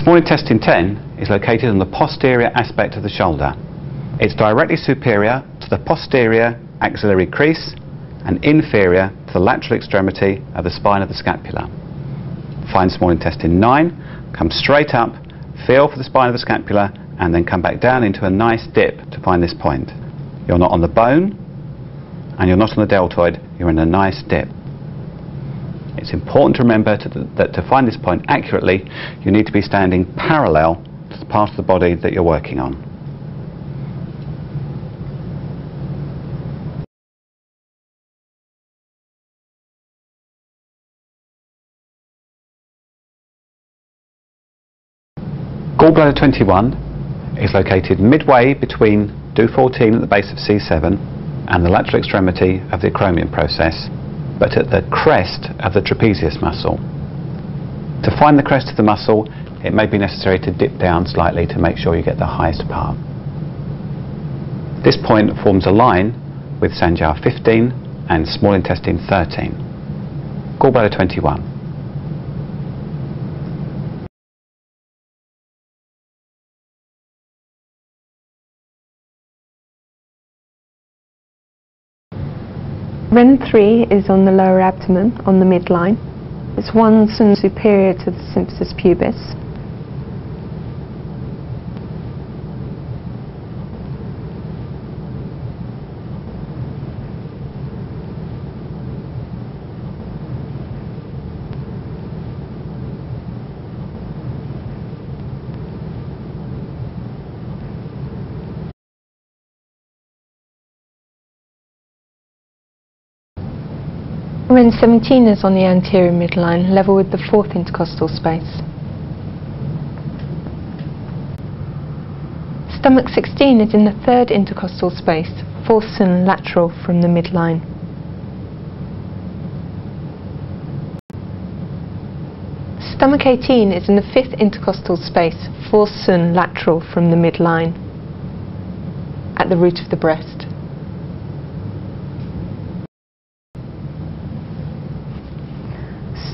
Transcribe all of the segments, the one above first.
Small intestine 10 is located on the posterior aspect of the shoulder. It's directly superior to the posterior axillary crease and inferior to the lateral extremity of the spine of the scapula. Find small intestine 9, come straight up, feel for the spine of the scapula, and then come back down into a nice dip to find this point. You're not on the bone, and you're not on the deltoid, you're in a nice dip. It's important to remember that to find this point accurately, you need to be standing parallel to the part of the body that you're working on. Gallbladder 21 is located midway between Do14 at the base of C7 and the lateral extremity of the acromion process, but at the crest of the trapezius muscle. To find the crest of the muscle, it may be necessary to dip down slightly to make sure you get the highest part. This point forms a line with Sanjar 15 and small intestine 13. Gallbladder 21. Ren 3 is on the lower abdomen, on the midline. It's one cm superior to the symphysis pubis. Ren 17 is on the anterior midline, level with the fourth intercostal space. Stomach 16 is in the third intercostal space, fourth cm lateral from the midline. Stomach 18 is in the fifth intercostal space, fourth cm lateral from the midline, at the root of the breast.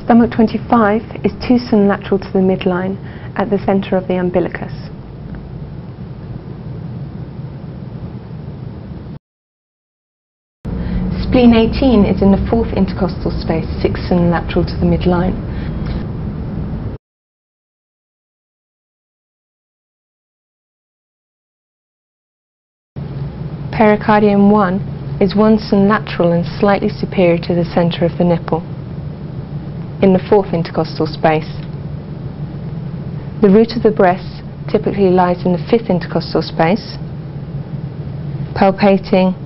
Stomach 25 is 2 cm lateral to the midline at the centre of the umbilicus. Spleen 18 is in the fourth intercostal space, 6 cm lateral to the midline. Pericardium 1 is 1 cm lateral and slightly superior to the centre of the nipple, in the fourth intercostal space. The root of the breast typically lies in the fifth intercostal space, palpating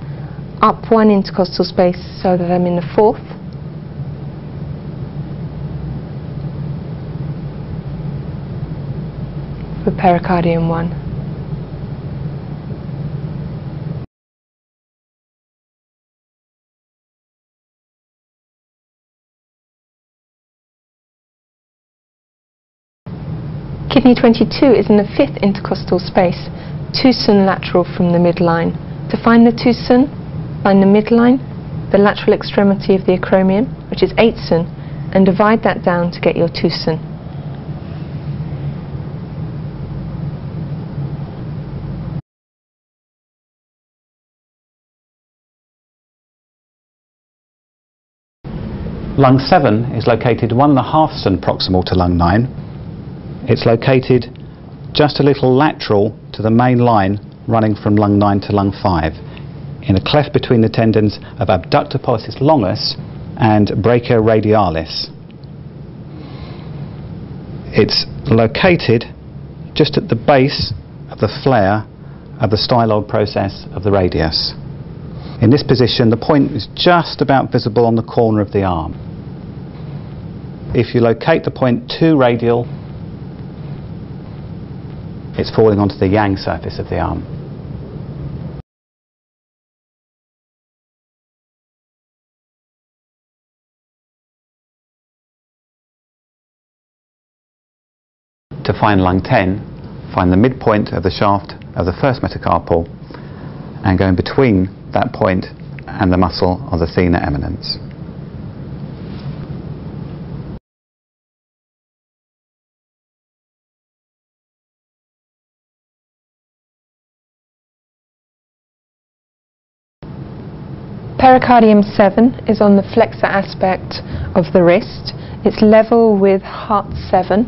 up one intercostal space so that I'm in the fourth, for pericardium 1. Kidney 22 is in the fifth intercostal space, 2 cm lateral from the midline. To find the 2 cm, find the midline, the lateral extremity of the acromion, which is 8 cm, and divide that down to get your 2 cm. Lung 7 is located 1.5 cm proximal to lung 9. It's located just a little lateral to the main line running from lung 9 to lung 5, in a cleft between the tendons of abductor pollicis longus and brachioradialis. It's located just at the base of the flare of the styloid process of the radius. In this position, the point is just about visible on the corner of the arm. If you locate the point too radial, it's falling onto the yang surface of the arm. To find lung 10, find the midpoint of the shaft of the first metacarpal and go in between that point and the muscle of the thenar eminence. Pericardium 7 is on the flexor aspect of the wrist. It's level with heart 7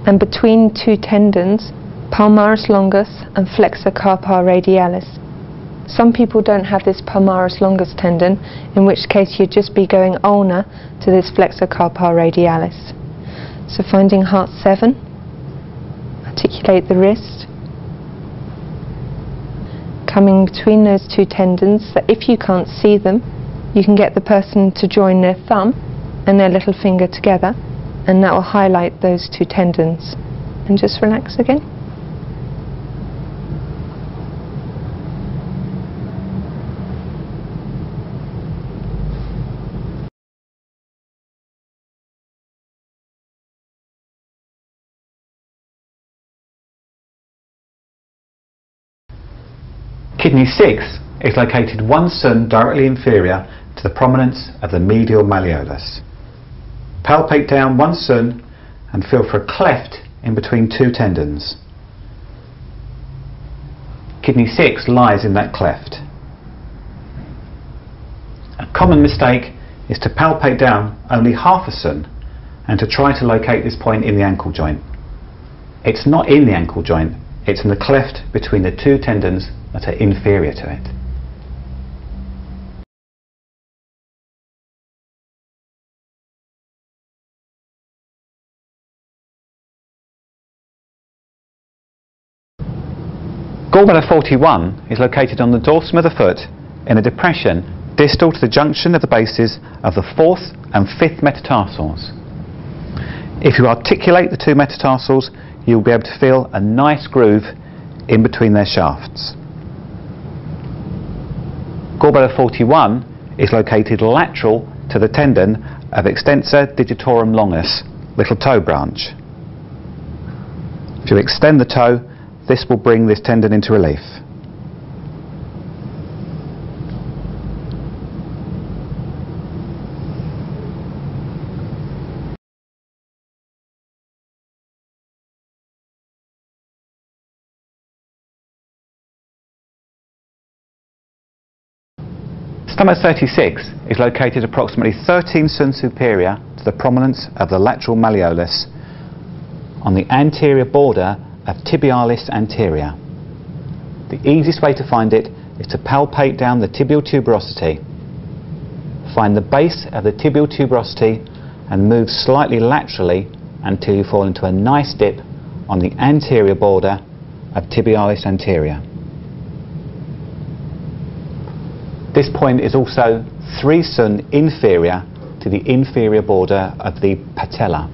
and between two tendons, palmaris longus and flexor carpi radialis. Some people don't have this palmaris longus tendon, in which case you'd just be going ulnar to this flexor carpi radialis. So finding heart 7, articulate the wrist, coming between those two tendons, so if you can't see them, you can get the person to join their thumb and their little finger together, and that will highlight those two tendons. And just relax again. Kidney 6 is located 1 cun directly inferior to the prominence of the medial malleolus. Palpate down 1 cun and feel for a cleft in between two tendons. Kidney 6 lies in that cleft. A common mistake is to palpate down only half a cun and to try to locate this point in the ankle joint. It's not in the ankle joint, it's in the cleft between the two tendons that are inferior to it. Gallbladder 41 is located on the dorsum of the foot in a depression distal to the junction of the bases of the 4th and 5th metatarsals. If you articulate the two metatarsals, you'll be able to feel a nice groove in between their shafts. Gallbladder 41 is located lateral to the tendon of extensor digitorum longus, little toe branch. If you extend the toe, this will bring this tendon into relief. Stomach 36 is located approximately 13 cun superior to the prominence of the lateral malleolus on the anterior border of tibialis anterior. The easiest way to find it is to palpate down the tibial tuberosity. Find the base of the tibial tuberosity and move slightly laterally until you fall into a nice dip on the anterior border of tibialis anterior. This point is also 3 cun inferior to the inferior border of the patella.